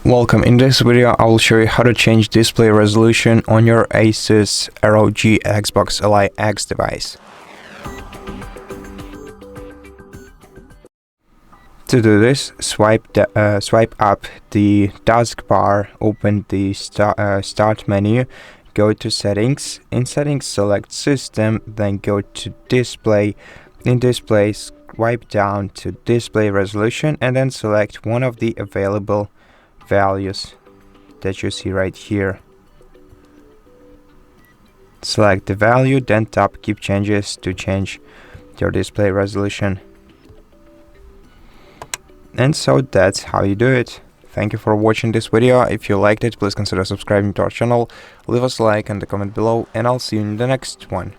Welcome. In this video I will show you how to change display resolution on your Asus ROG Xbox Ally X device. To do this, swipe up the dusk bar, open the start menu, go to settings. In settings, select system, then go to display. In display, swipe down to display resolution and then select one of the available values that you see right here. Select the value, then tap keep changes to change your display resolution. And so that's how you do it. Thank you for watching this video. If you liked it, please consider subscribing to our channel, leave us a like and a comment below, and I'll see you in the next one.